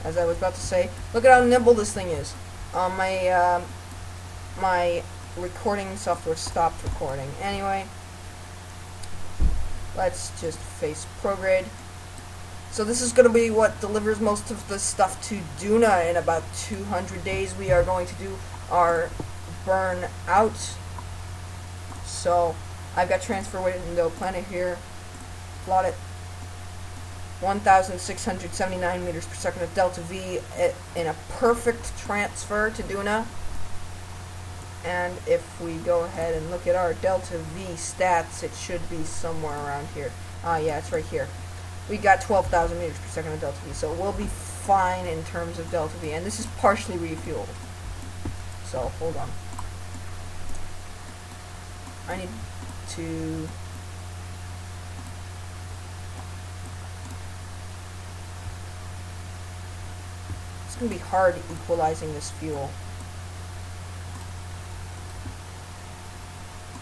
as I was about to say. Look at how nimble this thing is. My recording software stopped recording. Anyway, let's just face prograde. So this is going to be what delivers most of the stuff to Duna. In about 200 days we are going to do our burn out. So I've got transfer window planet here. Plot it. 1,679 meters per second of delta V in a perfect transfer to Duna. And if we go ahead and look at our delta V stats, it should be somewhere around here. Yeah, it's right here. We got 12,000 meters per second of delta V, so we'll be fine in terms of delta V. And this is partially refueled. So hold on. I need to. It's gonna be hard equalizing this fuel.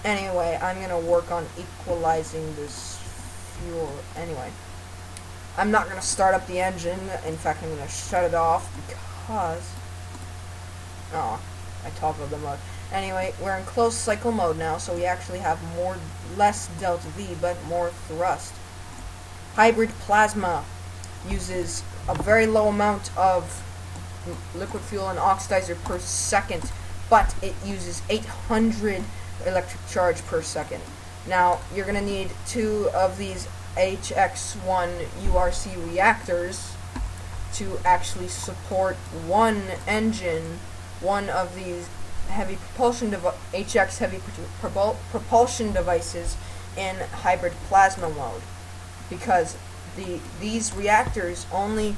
Anyway, I'm gonna work on equalizing this fuel. Anyway, I'm not gonna start up the engine. In fact, I'm gonna shut it off because I toggled the mode. Anyway, we're in closed cycle mode now, so we actually have less delta V, but more thrust. Hybrid plasma uses a very low amount of liquid fuel and oxidizer per second, but it uses 800 electric charge per second. Now, you're going to need 2 of these HX1 URC reactors to actually support one engine, one of these heavy propulsion HX heavy propulsion devices in hybrid plasma mode, because these reactors only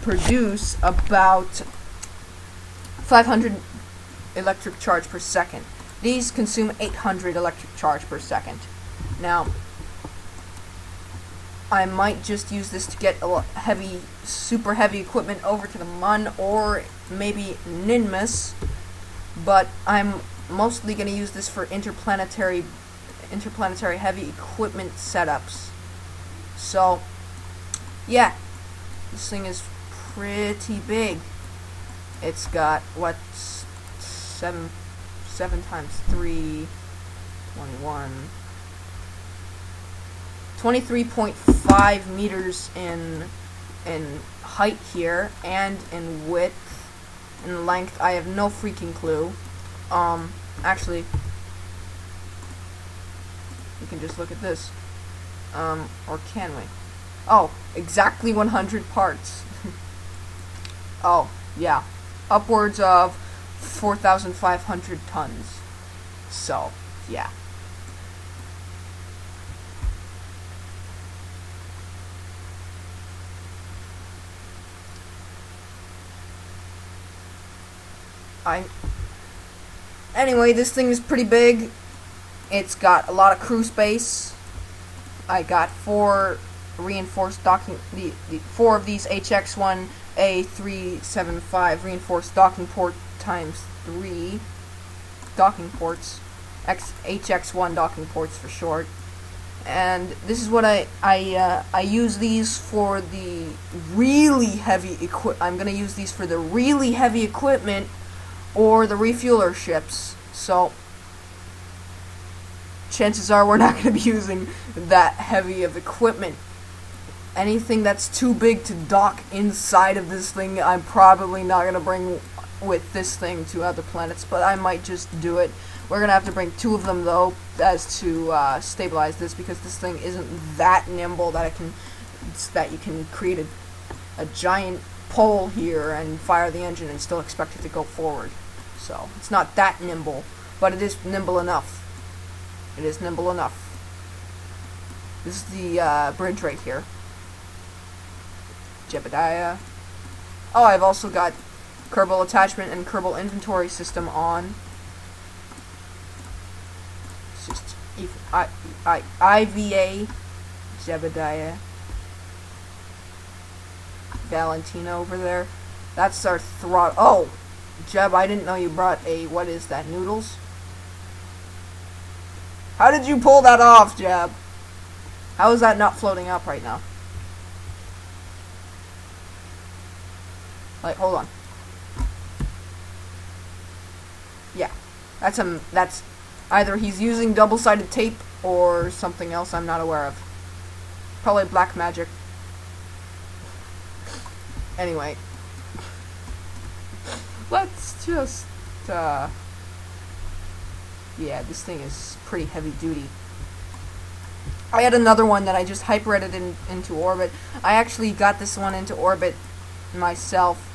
produce about 500 electric charge per second. These consume 800 electric charge per second. Now, I might just use this to get super heavy equipment over to the Mun or maybe Ninmus, but I'm mostly going to use this for interplanetary heavy equipment setups. So, yeah, this thing is pretty big. It's got, what, 7 times 3, 21, 23.5 meters in height here, and in width. In length, I have no freaking clue. Actually, we can just look at this. Or can we? Oh, exactly 100 parts. Oh, yeah. Upwards of 4,500 tons. So, yeah. Anyway, this thing is pretty big. It's got a lot of crew space. I got 4 reinforced docking, 4 of these HX1 A375 reinforced docking port times 3 docking ports, HX1 docking ports for short. And this is what I use these for the really heavy I'm gonna use these for the really heavy equipment or the refueler ships. So chances are we're not going to be using that heavy of equipment. Anything that's too big to dock inside of this thing, I'm probably not going to bring with this thing to other planets, but I might just do it. We're going to have to bring 2 of them, though, as to stabilize this, because this thing isn't that nimble that you can create a giant pole here and fire the engine and still expect it to go forward. So, it's not that nimble, but it is nimble enough. It is nimble enough. This is the bridge right here. Jebediah. Oh, I've also got Kerbal attachment and Kerbal inventory system on. It's just IVA, Jebediah, Valentina over there. That's our throttle. Oh, Jeb, I didn't know you brought a, what is that, noodles? How did you pull that off, Jeb? How is that not floating up right now? Like, hold on. Yeah, that's either he's using double-sided tape or something else I'm not aware of. Probably black magic. Anyway, let's just yeah, this thing is pretty heavy duty. I had another one that I just hyper-edited into orbit. I actually got this one into orbit myself.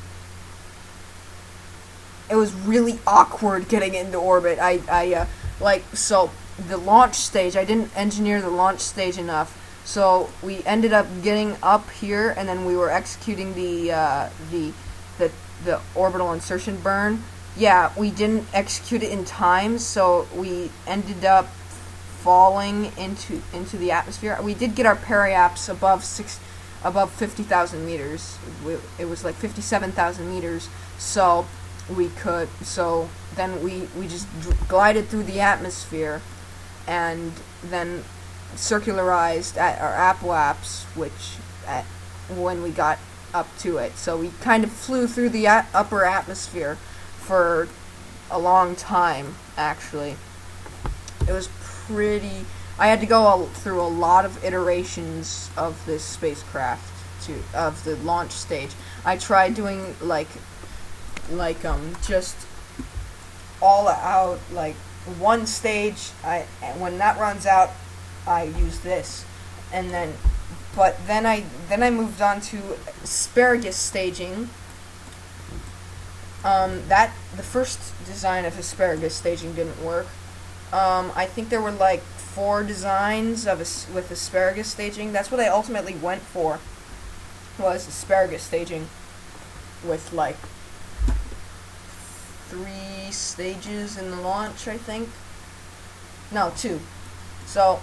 It was really awkward getting into orbit. So the launch stage, I didn't engineer the launch stage enough. So we ended up getting up here, and then we were executing the orbital insertion burn. Yeah, we didn't execute it in time, so we ended up falling into the atmosphere. We did get our periaps above 50,000 meters. It was like 57,000 meters. So then we just glided through the atmosphere, and then circularized at our apoaps, when we got up to it. So we kind of flew through the upper atmosphere for a long time, actually. It was pretty... I had to go through a lot of iterations of this spacecraft, of the launch stage. I tried doing, just all out, one stage. When that runs out, I use this, but then I moved on to asparagus staging. The first design of asparagus staging didn't work. I think there were 4 designs with asparagus staging. That's what I ultimately went for, was asparagus staging, with 3 stages in the launch, I think. No, 2. So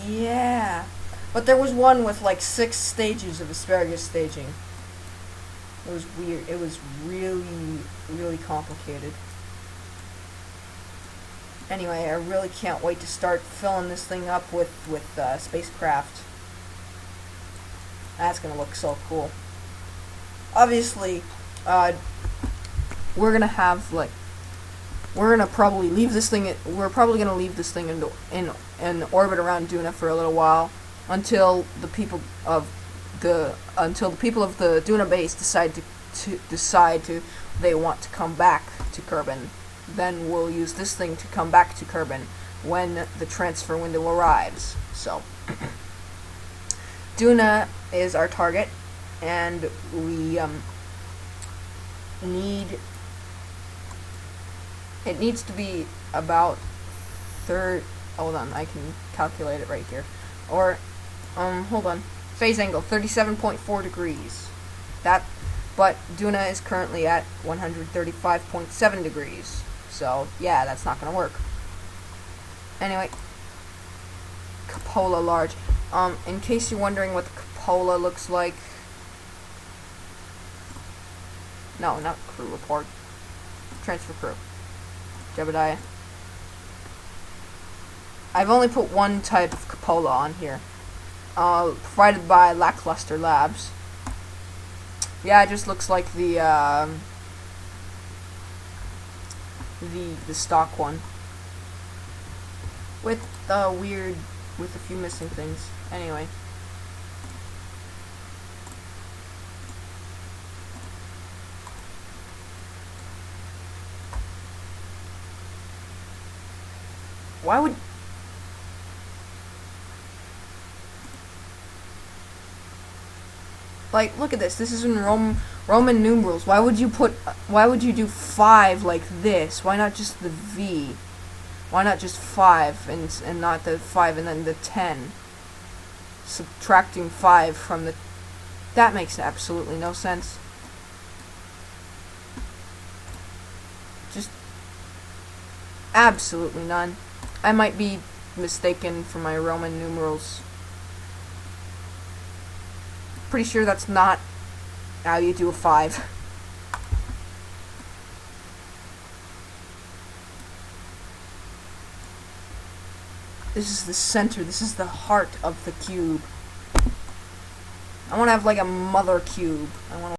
yeah, but there was one with 6 stages of asparagus staging. It was weird. It was really, really complicated. Anyway, I really can't wait to start filling this thing up with spacecraft. That's gonna look so cool. Obviously, we're gonna have we're gonna probably leave this thing. We're probably gonna leave this thing in orbit around Duna for a little while, until the people of the Duna base decide to they want to come back to Kerbin. Then we'll use this thing to come back to Kerbin when the transfer window arrives. So Duna is our target, and we it needs to be about hold on, I can calculate it right here. Or hold on. Phase angle 37.4 degrees. But Duna is currently at 135.7 degrees. So yeah, that's not gonna work. Anyway, cupola large. In case you're wondering what the cupola looks like. No, not crew report. Transfer crew. Jebediah. I've only put one type of cupola on here. Provided by Lackluster Labs. Yeah, it just looks like the stock one. With a few missing things. Anyway. Why would... look at this. This is in Roman numerals. Why would you do 5 like this? Why not just the V? Why not just 5 and not the 5 and then the 10? Subtracting 5 from the... That makes absolutely no sense. Just absolutely none. I might be mistaken for my Roman numerals. Pretty sure that's not how you do a 5. This is the center. This is the heart of the cube. I want to have a mother cube. I want to